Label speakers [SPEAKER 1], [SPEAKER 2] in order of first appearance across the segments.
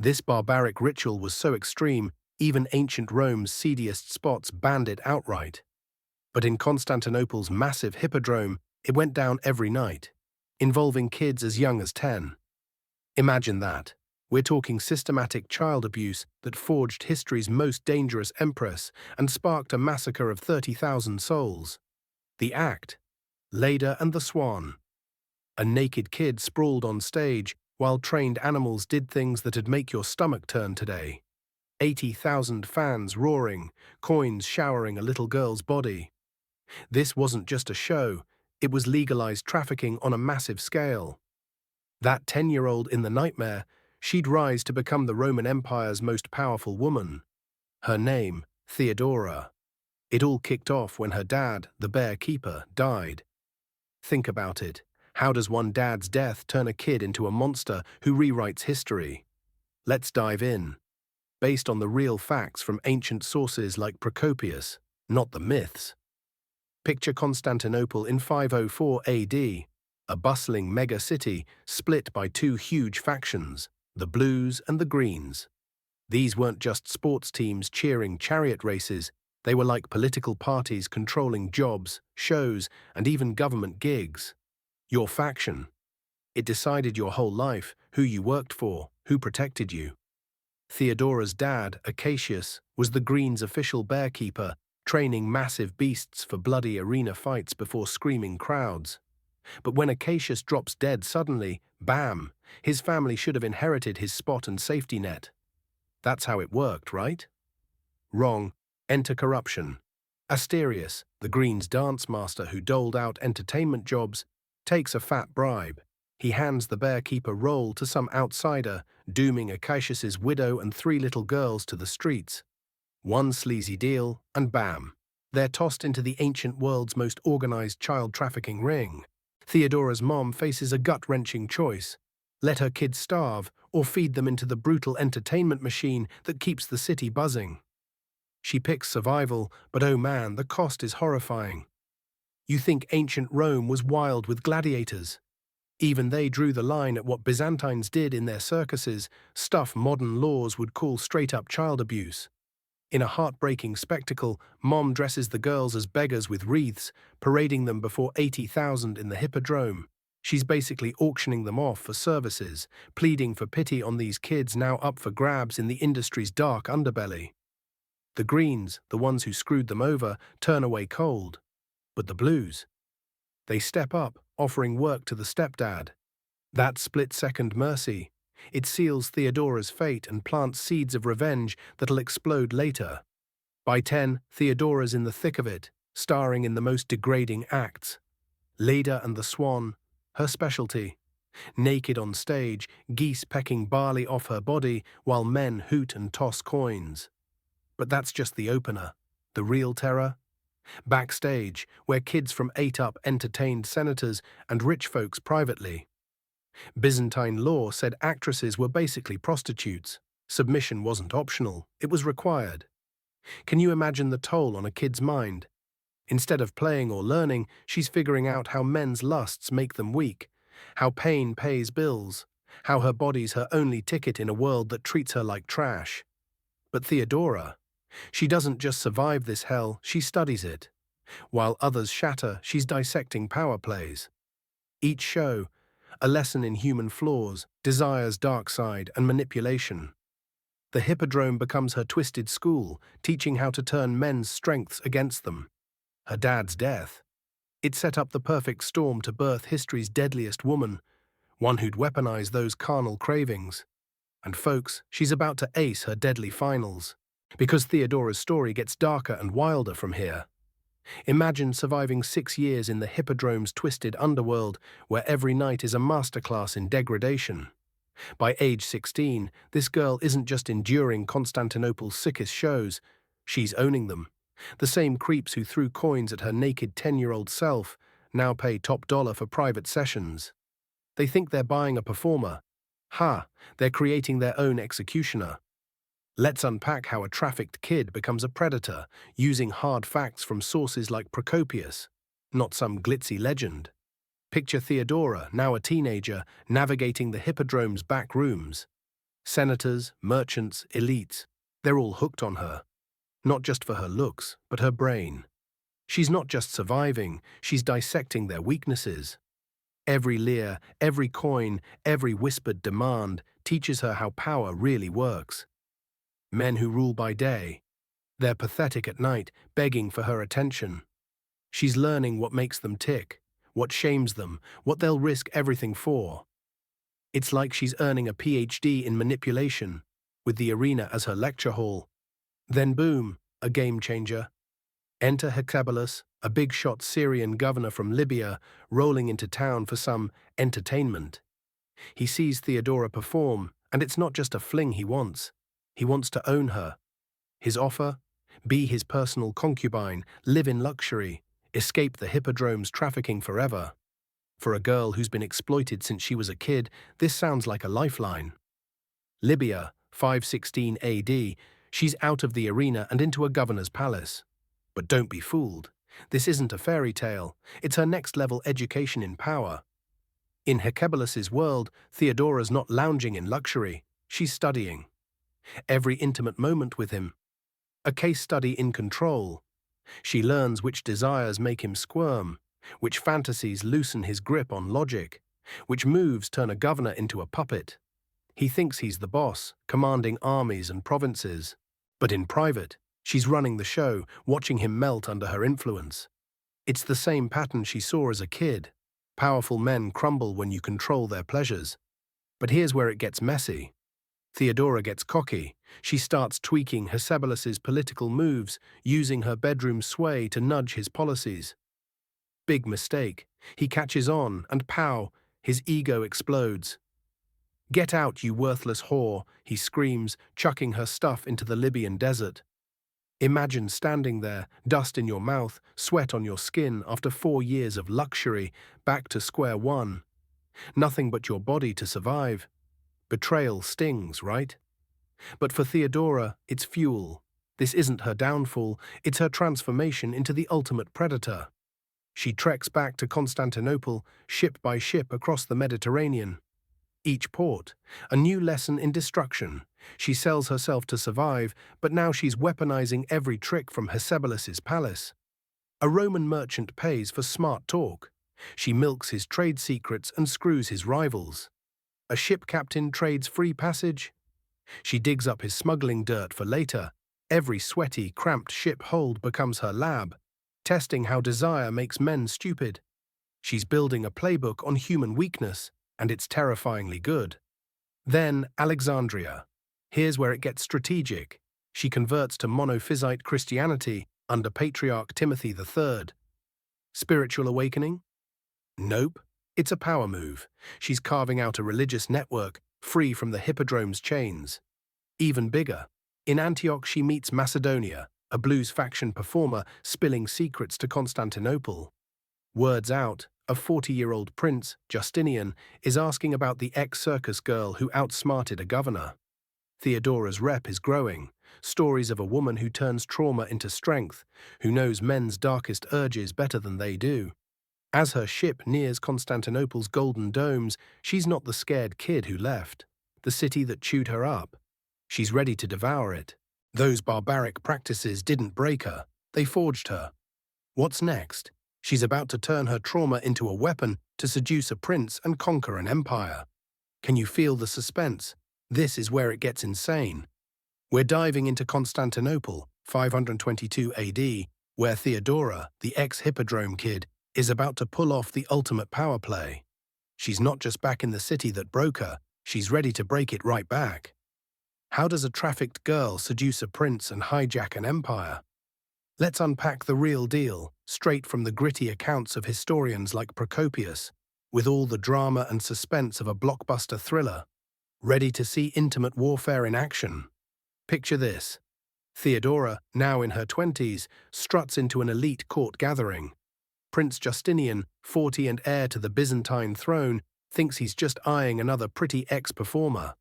[SPEAKER 1] This barbaric ritual was so extreme, even ancient Rome's seediest spots banned it outright. But in Constantinople's massive hippodrome, it went down every night, involving kids as young as 10. Imagine that. We're talking systematic child abuse that forged history's most dangerous empress and sparked a massacre of 30,000 souls. The act, Leda and the Swan. A naked kid sprawled on stage while trained animals did things that'd make your stomach turn today. 80,000 fans roaring, coins showering a little girl's body. This wasn't just a show, it was legalized trafficking on a massive scale. That 10-year-old in the nightmare, she'd rise to become the Roman Empire's most powerful woman. Her name, Theodora. It all kicked off when her dad, the bear keeper, died. Think about it. How does one dad's death turn a kid into a monster who rewrites history? Let's dive in. Based on the real facts from ancient sources like Procopius, not the myths. Picture Constantinople in 504 AD, a bustling mega-city split by two huge factions, the Blues and the Greens. These weren't just sports teams cheering chariot races, they were like political parties controlling jobs, shows, and even government gigs. Your faction. It decided your whole life, who you worked for, who protected you. Theodora's dad, Acacius, was the Greens' official bearkeeper, training massive beasts for bloody arena fights before screaming crowds. But when Acacius drops dead suddenly, bam, his family should have inherited his spot and safety net. That's how it worked, right? Wrong. Enter corruption. Asterius, the Greens' dance master who doled out entertainment jobs, takes a fat bribe. He hands the bearkeeper role to some outsider, dooming Acacius's widow and 3 little girls to the streets. One sleazy deal, and bam, they're tossed into the ancient world's most organized child trafficking ring. Theodora's mom faces a gut-wrenching choice. Let her kids starve, or feed them into the brutal entertainment machine that keeps the city buzzing. She picks survival, but oh man, the cost is horrifying. You think ancient Rome was wild with gladiators? Even they drew the line at what Byzantines did in their circuses, stuff modern laws would call straight-up child abuse. In a heartbreaking spectacle, Mom dresses the girls as beggars with wreaths, parading them before 80,000 in the hippodrome. She's basically auctioning them off for services, pleading for pity on these kids now up for grabs in the industry's dark underbelly. The Greens, the ones who screwed them over, turn away cold. But the Blues? They step up, offering work to the stepdad. That split-second mercy. It seals Theodora's fate and plants seeds of revenge that'll explode later. By 10, Theodora's in the thick of it, starring in the most degrading acts. Leda and the Swan, her specialty. Naked on stage, geese pecking barley off her body while men hoot and toss coins. But that's just the opener. The real terror? Backstage, where kids from 8 up entertained senators and rich folks privately. Byzantine law said actresses were basically prostitutes. Submission wasn't optional, it was required. Can you imagine the toll on a kid's mind? Instead of playing or learning, she's figuring out how men's lusts make them weak, how pain pays bills, how her body's her only ticket in a world that treats her like trash. But Theodora, she doesn't just survive this hell, she studies it. While others shatter, she's dissecting power plays. Each show, a lesson in human flaws, desire's dark side, and manipulation. The hippodrome becomes her twisted school, teaching how to turn men's strengths against them. Her dad's death. It set up the perfect storm to birth history's deadliest woman, one who'd weaponize those carnal cravings. And folks, she's about to ace her deadly finals. Because Theodora's story gets darker and wilder from here. Imagine surviving 6 years in the hippodrome's twisted underworld, where every night is a masterclass in degradation. By age 16, this girl isn't just enduring Constantinople's sickest shows, she's owning them. The same creeps who threw coins at her naked 10-year-old self now pay top dollar for private sessions. They think they're buying a performer. Ha, they're creating their own executioner. Let's unpack how a trafficked kid becomes a predator, using hard facts from sources like Procopius, not some glitzy legend. Picture Theodora, now a teenager, navigating the hippodrome's back rooms. Senators, merchants, elites, they're all hooked on her. Not just for her looks, but her brain. She's not just surviving, she's dissecting their weaknesses. Every leer, every coin, every whispered demand teaches her how power really works. Men who rule by day, they're pathetic at night, begging for her attention. She's learning what makes them tick, what shames them, what they'll risk everything for. It's like she's earning a PhD in manipulation, with the arena as her lecture hall. Then boom, a game changer. Enter Hexabalus, a big-shot Syrian governor from Libya, rolling into town for some entertainment. He sees Theodora perform, and it's not just a fling he wants. He wants to own her. His offer? Be his personal concubine, live in luxury, escape the hippodrome's trafficking forever. For a girl who's been exploited since she was a kid, this sounds like a lifeline. Libya, 516 AD, she's out of the arena and into a governor's palace. But don't be fooled. This isn't a fairy tale. It's her next-level education in power. In Hecebalus's world, Theodora's not lounging in luxury. She's studying. Every intimate moment with him. A case study in control. She learns which desires make him squirm, which fantasies loosen his grip on logic, which moves turn a governor into a puppet. He thinks he's the boss, commanding armies and provinces. But in private, she's running the show, watching him melt under her influence. It's the same pattern she saw as a kid. Powerful men crumble when you control their pleasures. But here's where it gets messy. Theodora gets cocky. She starts tweaking Hecebalus's political moves, using her bedroom sway to nudge his policies. Big mistake. He catches on, and pow, his ego explodes. "Get out, you worthless whore," he screams, chucking her stuff into the Libyan desert. Imagine standing there, dust in your mouth, sweat on your skin after 4 years of luxury, back to square one. Nothing but your body to survive. Betrayal stings, right? But for Theodora, it's fuel. This isn't her downfall, it's her transformation into the ultimate predator. She treks back to Constantinople, ship by ship across the Mediterranean. Each port, a new lesson in destruction. She sells herself to survive, but now she's weaponizing every trick from Hecebalus's palace. A Roman merchant pays for smart talk. She milks his trade secrets and screws his rivals. A ship captain trades free passage. She digs up his smuggling dirt for later. Every sweaty, cramped ship hold becomes her lab, testing how desire makes men stupid. She's building a playbook on human weakness, and it's terrifyingly good. Then Alexandria. Here's where it gets strategic. She converts to monophysite Christianity under Patriarch Timothy III. Spiritual awakening? Nope. It's a power move. She's carving out a religious network, free from the hippodrome's chains. Even bigger. In Antioch she meets Macedonia, a blues faction performer spilling secrets to Constantinople. Words out, a 40-year-old prince, Justinian, is asking about the ex-circus girl who outsmarted a governor. Theodora's rep is growing. Stories of a woman who turns trauma into strength, who knows men's darkest urges better than they do. As her ship nears Constantinople's golden domes, she's not the scared kid who left, the city that chewed her up. She's ready to devour it. Those barbaric practices didn't break her, they forged her. What's next? She's about to turn her trauma into a weapon to seduce a prince and conquer an empire. Can you feel the suspense? This is where it gets insane. We're diving into Constantinople, 522 AD, where Theodora, the ex-hippodrome kid, is about to pull off the ultimate power play. She's not just back in the city that broke her, she's ready to break it right back. How does a trafficked girl seduce a prince and hijack an empire? Let's unpack the real deal, straight from the gritty accounts of historians like Procopius, with all the drama and suspense of a blockbuster thriller. Ready to see intimate warfare in action? Picture this. Theodora, now in her 20s, struts into an elite court gathering. Prince Justinian, 40 and heir to the Byzantine throne, thinks he's just eyeing another pretty ex-performer.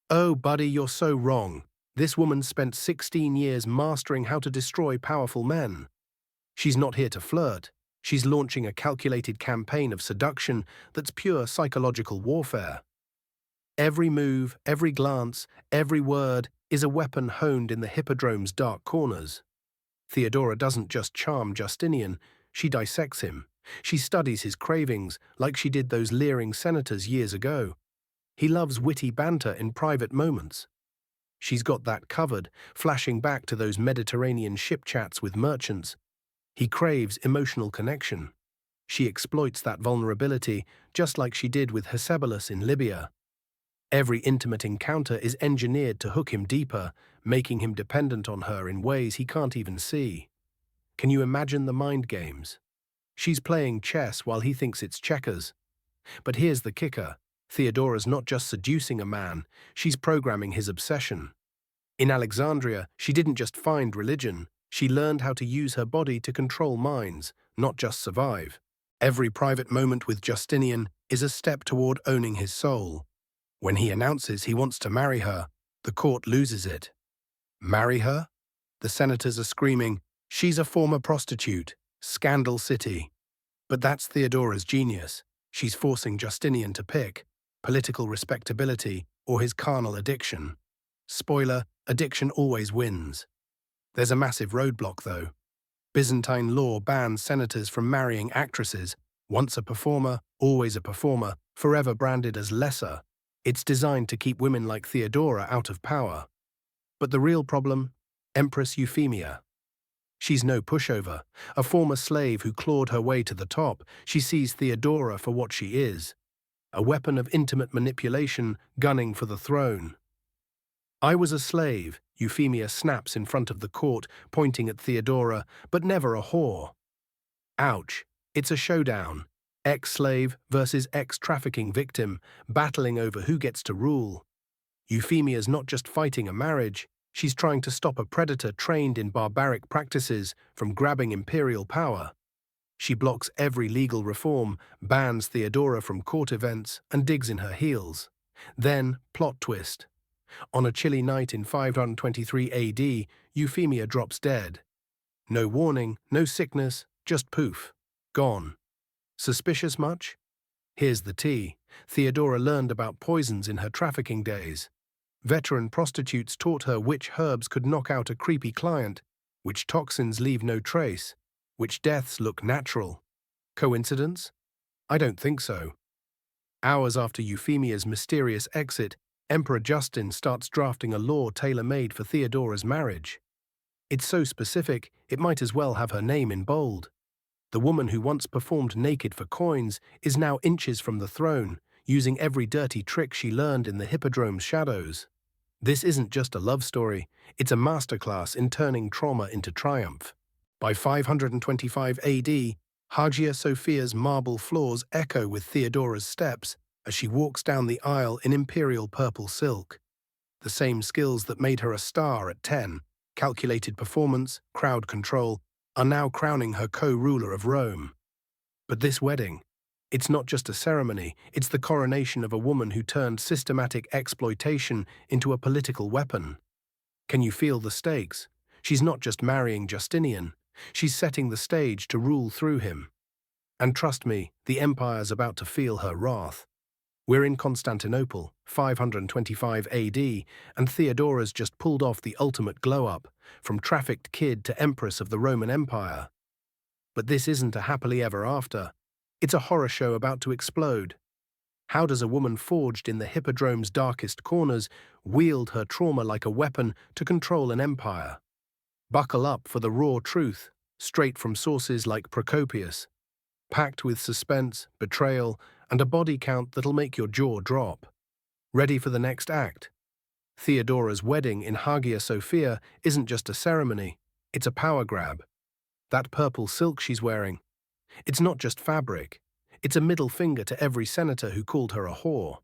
[SPEAKER 1] Oh, buddy, you're so wrong. This woman spent 16 years mastering how to destroy powerful men. She's not here to flirt. She's launching a calculated campaign of seduction that's pure psychological warfare. Every move, every glance, every word is a weapon honed in the hippodrome's dark corners. Theodora doesn't just charm Justinian, she dissects him. She studies his cravings like she did those leering senators years ago. He loves witty banter in private moments. She's got that covered, flashing back to those Mediterranean ship chats with merchants. He craves emotional connection. She exploits that vulnerability, just like she did with Hecebolus in Libya. Every intimate encounter is engineered to hook him deeper, making him dependent on her in ways he can't even see. Can you imagine the mind games? She's playing chess while he thinks it's checkers. But here's the kicker. Theodora's not just seducing a man, she's programming his obsession. In Alexandria, she didn't just find religion, she learned how to use her body to control minds, not just survive. Every private moment with Justinian is a step toward owning his soul. When he announces he wants to marry her, the court loses it. Marry her? The senators are screaming, she's a former prostitute, scandal city. But that's Theodora's genius. She's forcing Justinian to pick political respectability or his carnal addiction. Spoiler, addiction always wins. There's a massive roadblock, though. Byzantine law bans senators from marrying actresses, once a performer, always a performer, forever branded as lesser. It's designed to keep women like Theodora out of power. But the real problem? Empress Euphemia. She's no pushover, a former slave who clawed her way to the top. She sees Theodora for what she is, a weapon of intimate manipulation gunning for the throne. I was a slave, Euphemia snaps in front of the court, pointing at Theodora, but never a whore. Ouch, it's a showdown. Ex-slave versus ex-trafficking victim, battling over who gets to rule. Euphemia's not just fighting a marriage, she's trying to stop a predator trained in barbaric practices from grabbing imperial power. She blocks every legal reform, bans Theodora from court events, and digs in her heels. Then, plot twist. On a chilly night in 523 AD, Euphemia drops dead. No warning, no sickness, just poof. Gone. Suspicious much? Here's the tea. Theodora learned about poisons in her trafficking days. Veteran prostitutes taught her which herbs could knock out a creepy client, which toxins leave no trace, which deaths look natural. Coincidence? I don't think so. Hours after Euphemia's mysterious exit, Emperor Justinian starts drafting a law tailor-made for Theodora's marriage. It's so specific, it might as well have her name in bold. The woman who once performed naked for coins is now inches from the throne, using every dirty trick she learned in the hippodrome's shadows. This isn't just a love story, it's a masterclass in turning trauma into triumph. By 525 AD, Hagia Sophia's marble floors echo with Theodora's steps as she walks down the aisle in imperial purple silk. The same skills that made her a star at 10, calculated performance, crowd control, are now crowning her co-ruler of Rome. But this wedding, it's not just a ceremony, it's the coronation of a woman who turned systematic exploitation into a political weapon. Can you feel the stakes? She's not just marrying Justinian, she's setting the stage to rule through him. And trust me, the empire's about to feel her wrath. We're in Constantinople, 525 AD, and Theodora's just pulled off the ultimate glow-up, from trafficked kid to empress of the Roman Empire. But this isn't a happily ever after. It's a horror show about to explode. How does a woman forged in the hippodrome's darkest corners wield her trauma like a weapon to control an empire? Buckle up for the raw truth, straight from sources like Procopius, packed with suspense, betrayal, and a body count that'll make your jaw drop. Ready for the next act? Theodora's wedding in Hagia Sophia isn't just a ceremony, it's a power grab. That purple silk she's wearing, it's not just fabric, it's a middle finger to every senator who called her a whore.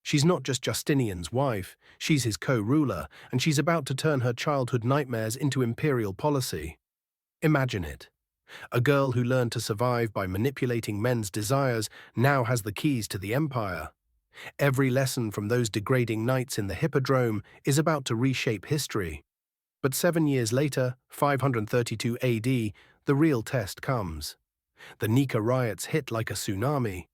[SPEAKER 1] She's not just Justinian's wife, she's his co-ruler, and she's about to turn her childhood nightmares into imperial policy. Imagine it. A girl who learned to survive by manipulating men's desires now has the keys to the empire. Every lesson from those degrading nights in the hippodrome is about to reshape history. But 7 years later, 532 AD, the real test comes. The Nika riots hit like a tsunami.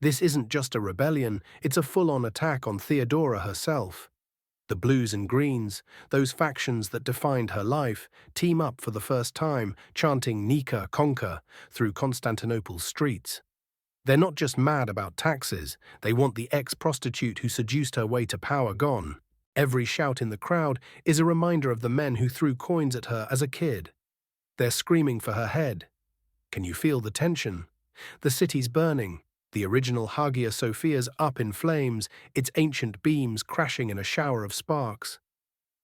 [SPEAKER 1] This isn't just a rebellion, it's a full-on attack on Theodora herself. The blues and greens, those factions that defined her life, team up for the first time, chanting Nika, conquer, through Constantinople's streets. They're not just mad about taxes, they want the ex-prostitute who seduced her way to power gone. Every shout in the crowd is a reminder of the men who threw coins at her as a kid. They're screaming for her head. Can you feel the tension? The city's burning. The original Hagia Sophia's up in flames, its ancient beams crashing in a shower of sparks.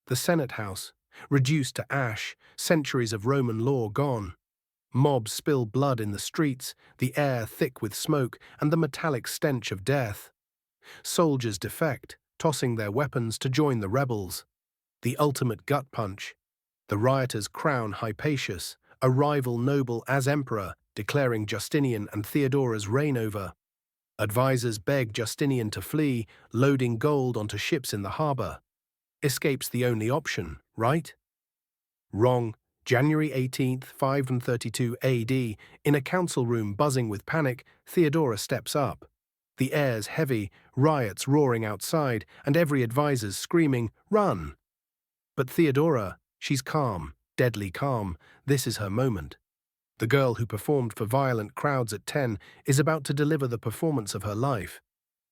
[SPEAKER 1] The Senate House, reduced to ash, centuries of Roman law gone. Mobs spill blood in the streets, the air thick with smoke and the metallic stench of death. Soldiers defect, tossing their weapons to join the rebels. The ultimate gut punch. The rioters crown Hypatius, a rival noble as emperor, declaring Justinian and Theodora's reign over. Advisors beg Justinian to flee, loading gold onto ships in the harbor. Escape's the only option, right? Wrong. January 18th, 532 AD, in a council room buzzing with panic, Theodora steps up. The air's heavy, riots roaring outside, and every advisor's screaming, "Run!" But Theodora, she's calm, deadly calm. This is her moment. The girl who performed for violent crowds at 10 is about to deliver the performance of her life.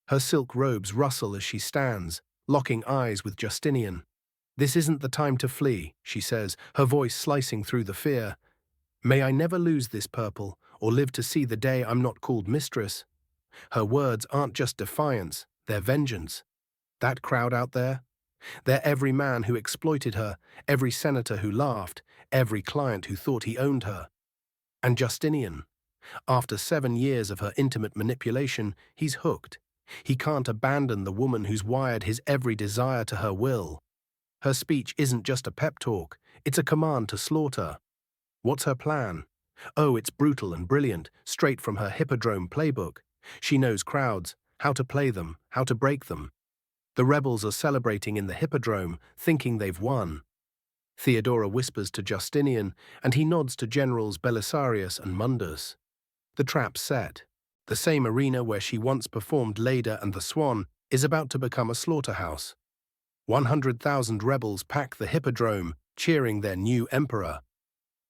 [SPEAKER 1] Her silk robes rustle as she stands, locking eyes with Justinian. "This isn't the time to flee," she says, her voice slicing through the fear. "May I never lose this purple, or live to see the day I'm not called mistress." Her words aren't just defiance, they're vengeance. That crowd out there? They're every man who exploited her, every senator who laughed, every client who thought he owned her. And Justinian, after 7 years of her intimate manipulation, he's hooked. He can't abandon the woman who's wired his every desire to her will. Her speech isn't just a pep talk, it's a command to slaughter. What's her plan? Oh, it's brutal and brilliant, straight from her hippodrome playbook. She knows crowds, how to play them, how to break them. The rebels are celebrating in the hippodrome, thinking they've won. Theodora whispers to Justinian, and he nods to generals Belisarius and Mundus. The trap's set. The same arena where she once performed Leda and the Swan is about to become a slaughterhouse. 100,000 rebels pack the hippodrome, cheering their new emperor.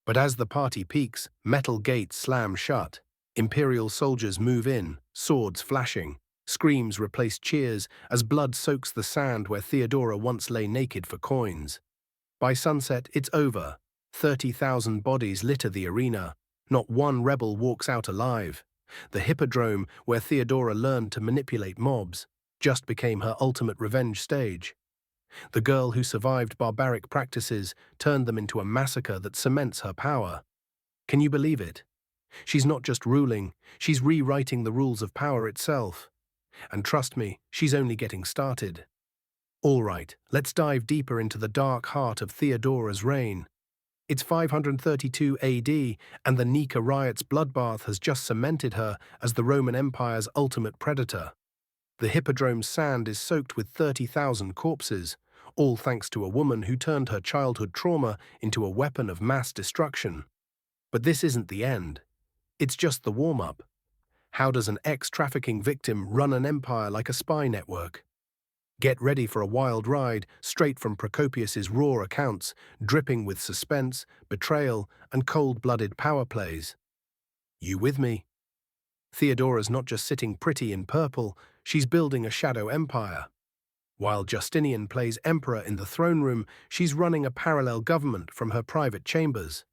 [SPEAKER 1] But as the party peaks, metal gates slam shut. Imperial soldiers move in, swords flashing. Screams replace cheers as blood soaks the sand where Theodora once lay naked for coins. By sunset, it's over. 30,000 bodies litter the arena. Not one rebel walks out alive. The hippodrome, where Theodora learned to manipulate mobs, just became her ultimate revenge stage. The girl who survived barbaric practices turned them into a massacre that cements her power. Can you believe it? She's not just ruling, she's rewriting the rules of power itself. And trust me, she's only getting started. All right, let's dive deeper into the dark heart of Theodora's reign. It's 532 AD, and the Nika riots' bloodbath has just cemented her as the Roman Empire's ultimate predator. The hippodrome's sand is soaked with 30,000 corpses, all thanks to a woman who turned her childhood trauma into a weapon of mass destruction. But this isn't the end. It's just the warm-up. How does an ex-trafficking victim run an empire like a spy network? Get ready for a wild ride, straight from Procopius's raw accounts, dripping with suspense, betrayal, and cold-blooded power plays. You with me? Theodora's not just sitting pretty in purple, she's building a shadow empire. While Justinian plays emperor in the throne room, she's running a parallel government from her private chambers.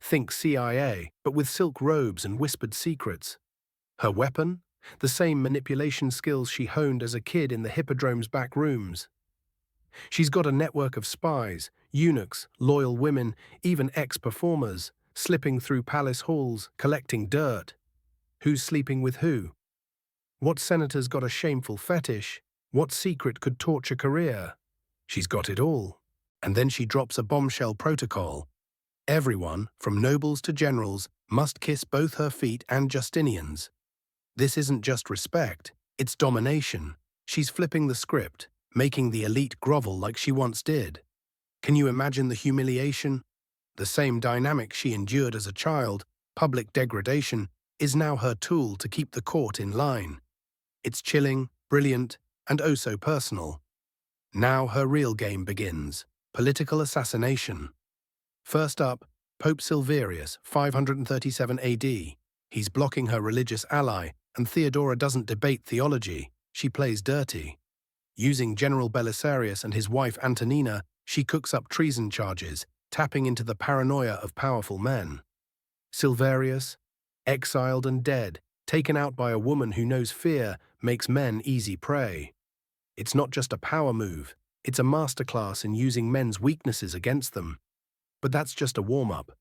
[SPEAKER 1] Think CIA, but with silk robes and whispered secrets. Her weapon? The same manipulation skills she honed as a kid in the hippodrome's back rooms. She's got a network of spies, eunuchs, loyal women, even ex-performers, slipping through palace halls, collecting dirt. Who's sleeping with who? What senator's got a shameful fetish? What secret could torch a career? She's got it all. And then she drops a bombshell protocol. Everyone, from nobles to generals, must kiss both her feet and Justinian's. This isn't just respect, it's domination. She's flipping the script, making the elite grovel like she once did. Can you imagine the humiliation? The same dynamic she endured as a child, public degradation, is now her tool to keep the court in line. It's chilling, brilliant, and oh so personal. Now her real game begins. Political assassination. First up, Pope Silverius, 537 AD. He's blocking her religious ally, and Theodora doesn't debate theology, she plays dirty. Using General Belisarius and his wife Antonina, she cooks up treason charges, tapping into the paranoia of powerful men. Silverius, exiled and dead, taken out by a woman who knows fear, makes men easy prey. It's not just a power move, it's a masterclass in using men's weaknesses against them. But that's just a warm-up.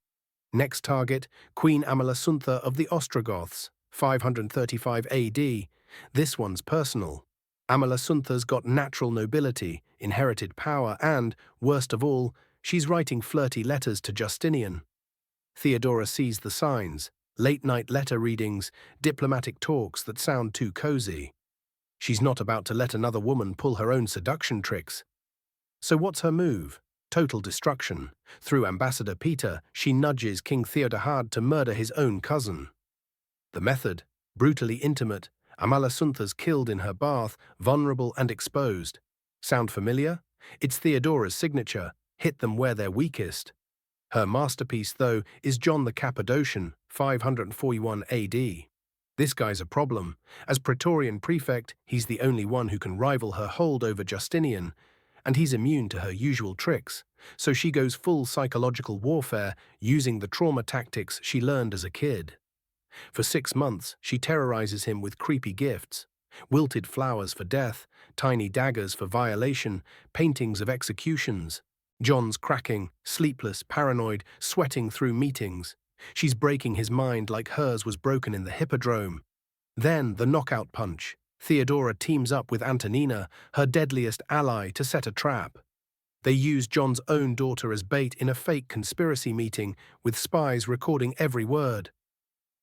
[SPEAKER 1] Next target, Queen Amalasuntha of the Ostrogoths, 535 AD. This one's personal. Amalasuntha's got natural nobility, inherited power, and, worst of all, she's writing flirty letters to Justinian. Theodora sees the signs, late-night letter readings, diplomatic talks that sound too cozy. She's not about to let another woman pull her own seduction tricks. So what's her move? Total destruction. Through Ambassador Peter, she nudges King Theodahad to murder his own cousin. The method, brutally intimate, Amalasuntha's killed in her bath, vulnerable and exposed. Sound familiar? It's Theodora's signature, hit them where they're weakest. Her masterpiece, though, is John the Cappadocian, 541 AD. This guy's a problem. As Praetorian prefect, he's the only one who can rival her hold over Justinian, and he's immune to her usual tricks, so she goes full psychological warfare using the trauma tactics she learned as a kid. For 6 months, she terrorizes him with creepy gifts, wilted flowers for death, tiny daggers for violation, paintings of executions. John's cracking, sleepless, paranoid, sweating through meetings. She's breaking his mind like hers was broken in the Hippodrome. Then the knockout punch. Theodora teams up with Antonina, her deadliest ally, to set a trap. They use John's own daughter as bait in a fake conspiracy meeting, with spies recording every word.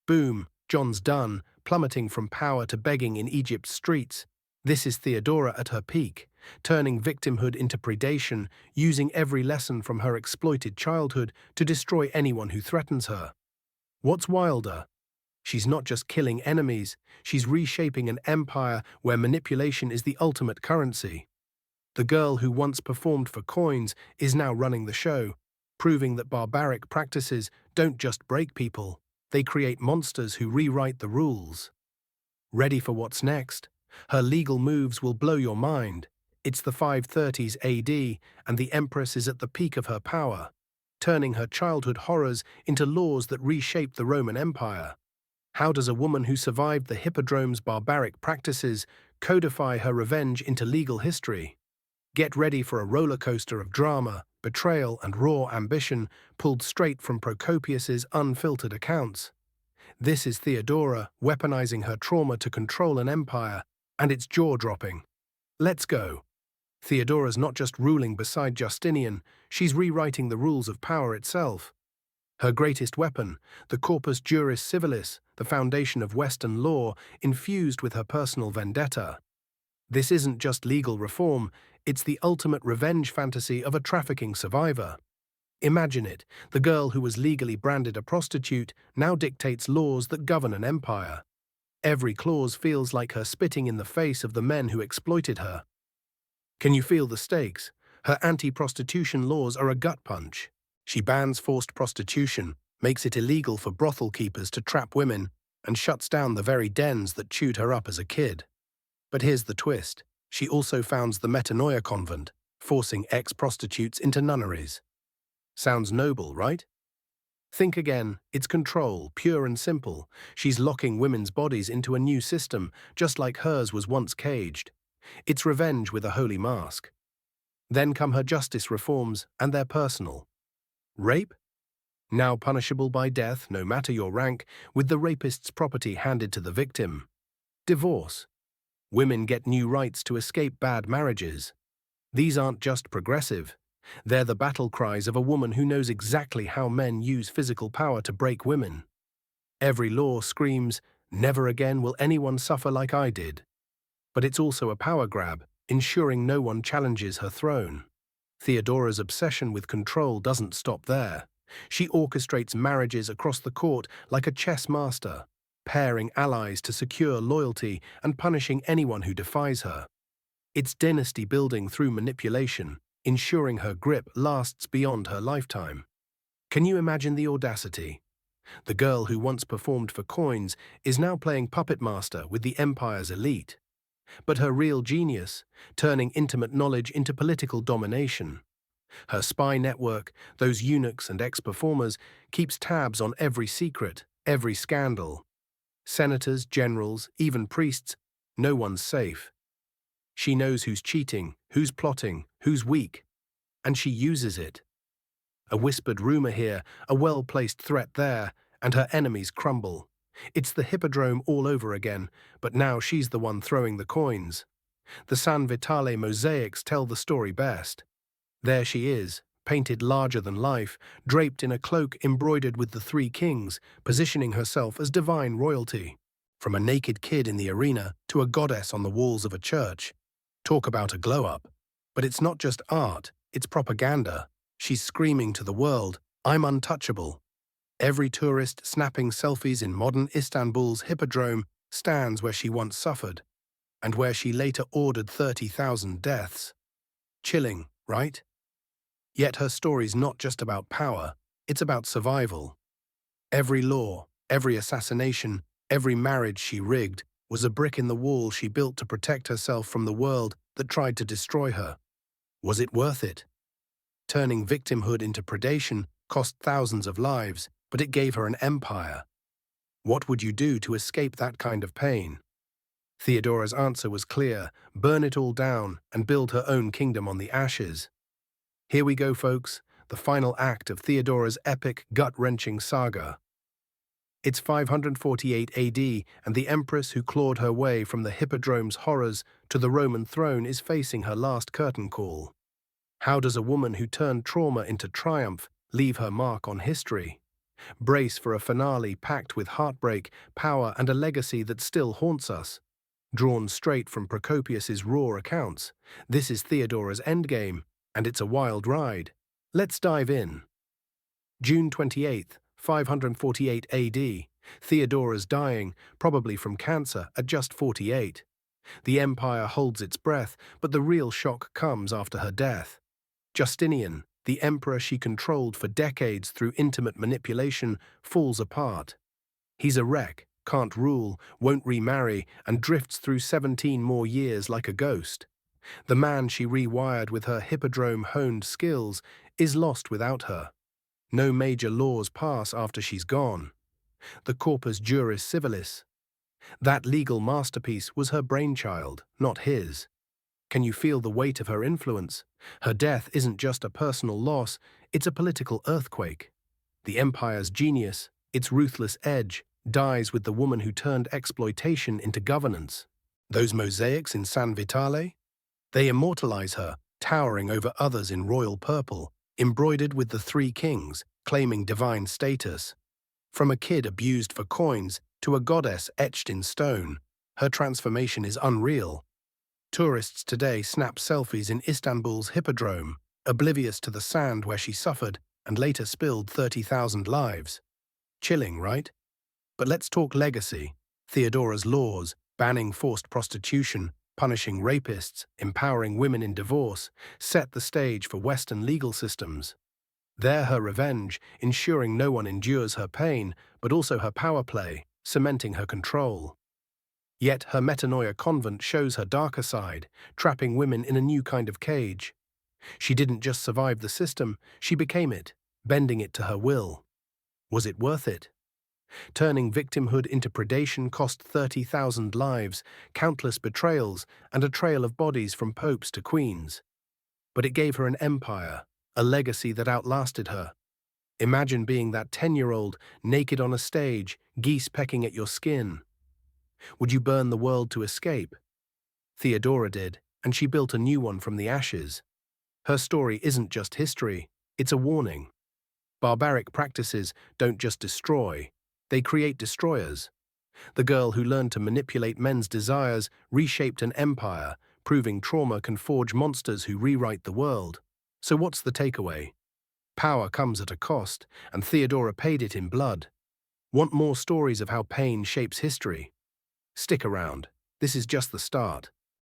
[SPEAKER 1] Boom, John's done, plummeting from power to begging in Egypt's streets. This is Theodora at her peak, turning victimhood into predation, using every lesson from her exploited childhood to destroy anyone who threatens her. What's wilder? She's not just killing enemies, she's reshaping an empire where manipulation is the ultimate currency. The girl who once performed for coins is now running the show, proving that barbaric practices don't just break people, they create monsters who rewrite the rules. Ready for what's next? Her legal moves will blow your mind. It's the 530s AD, and the Empress is at the peak of her power, turning her childhood horrors into laws that reshape the Roman Empire. How does a woman who survived the Hippodrome's barbaric practices codify her revenge into legal history? Get ready for a roller coaster of drama, betrayal, and raw ambition pulled straight from Procopius's unfiltered accounts. This is Theodora weaponizing her trauma to control an empire, and it's jaw-dropping. Let's go. Theodora's not just ruling beside Justinian, she's rewriting the rules of power itself. Her greatest weapon, the corpus juris civilis, the foundation of Western law, infused with her personal vendetta. This isn't just legal reform, it's the ultimate revenge fantasy of a trafficking survivor. Imagine it, the girl who was legally branded a prostitute now dictates laws that govern an empire. Every clause feels like her spitting in the face of the men who exploited her. Can you feel the stakes? Her anti-prostitution laws are a gut punch. She bans forced prostitution, makes it illegal for brothel keepers to trap women, and shuts down the very dens that chewed her up as a kid. But here's the twist. She also founds the Metanoia convent, forcing ex-prostitutes into nunneries. Sounds noble, right? Think again, it's control, pure and simple. She's locking women's bodies into a new system, just like hers was once caged. It's revenge with a holy mask. Then come her justice reforms, and they're personal. Rape? Now punishable by death, no matter your rank, with the rapist's property handed to the victim. Divorce. Women get new rights to escape bad marriages. These aren't just progressive. They're the battle cries of a woman who knows exactly how men use physical power to break women. Every law screams, "Never again will anyone suffer like I did." But it's also a power grab, ensuring no one challenges her throne. Theodora's obsession with control doesn't stop there. She orchestrates marriages across the court like a chess master, pairing allies to secure loyalty and punishing anyone who defies her. It's dynasty building through manipulation, ensuring her grip lasts beyond her lifetime. Can you imagine the audacity? The girl who once performed for coins is now playing puppet master with the empire's elite. But her real genius, turning intimate knowledge into political domination. Her spy network, those eunuchs and ex-performers, keeps tabs on every secret, every scandal. Senators, generals, even priests, no one's safe. She knows who's cheating, who's plotting, who's weak, and she uses it. A whispered rumor here, a well-placed threat there, and her enemies crumble. It's the Hippodrome all over again, but now she's the one throwing the coins. The San Vitale mosaics tell the story best. There she is, painted larger than life, draped in a cloak embroidered with the three kings, positioning herself as divine royalty. From a naked kid in the arena to a goddess on the walls of a church. Talk about a glow-up. But it's not just art, it's propaganda. She's screaming to the world, "I'm untouchable." Every tourist snapping selfies in modern Istanbul's Hippodrome stands where she once suffered, and where she later ordered 30,000 deaths. Chilling, right? Yet her story's not just about power, it's about survival. Every law, every assassination, every marriage she rigged was a brick in the wall she built to protect herself from the world that tried to destroy her. Was it worth it? Turning victimhood into predation cost thousands of lives, but it gave her an empire. What would you do to escape that kind of pain? Theodora's answer was clear: burn it all down and build her own kingdom on the ashes. Here we go, folks, the final act of Theodora's epic, gut-wrenching saga. It's 548 AD, and the empress who clawed her way from the Hippodrome's horrors to the Roman throne is facing her last curtain call. How does a woman who turned trauma into triumph leave her mark on history? Brace for a finale packed with heartbreak, power, and a legacy that still haunts us. Drawn straight from Procopius's raw accounts, this is Theodora's endgame, and it's a wild ride. Let's dive in. June 28th, 548 AD. Theodora's dying, probably from cancer, at just 48. The empire holds its breath, but the real shock comes after her death. Justinian, the emperor she controlled for decades through intimate manipulation, falls apart. He's a wreck, can't rule, won't remarry, and drifts through 17 more years like a ghost. The man she rewired with her Hippodrome-honed skills is lost without her. No major laws pass after she's gone. The Corpus Juris Civilis. That legal masterpiece was her brainchild, not his. Can you feel the weight of her influence? Her death isn't just a personal loss, it's a political earthquake. The empire's genius, its ruthless edge, dies with the woman who turned exploitation into governance. Those mosaics in San Vitale? They immortalize her, towering over others in royal purple, embroidered with the three kings, claiming divine status. From a kid abused for coins to a goddess etched in stone, her transformation is unreal. Tourists today snap selfies in Istanbul's Hippodrome, oblivious to the sand where she suffered and later spilled 30,000 lives. Chilling, right? But let's talk legacy. Theodora's laws, banning forced prostitution, punishing rapists, empowering women in divorce, set the stage for Western legal systems. They're her revenge, ensuring no one endures her pain, but also her power play, cementing her control. Yet her metanoia convent shows her darker side, trapping women in a new kind of cage. She didn't just survive the system, she became it, bending it to her will. Was it worth it? Turning victimhood into predation cost 30,000 lives, countless betrayals, and a trail of bodies from popes to queens. But it gave her an empire, a legacy that outlasted her. Imagine being that 10-year-old, naked on a stage, geese pecking at your skin. Would you burn the world to escape? Theodora did, and she built a new one from the ashes. Her story isn't just history, it's a warning. Barbaric practices don't just destroy, they create destroyers. The girl who learned to manipulate men's desires reshaped an empire, proving trauma can forge monsters who rewrite the world. So what's the takeaway? Power comes at a cost, and Theodora paid it in blood. Want more stories of how pain shapes history? Stick around. This is just the start.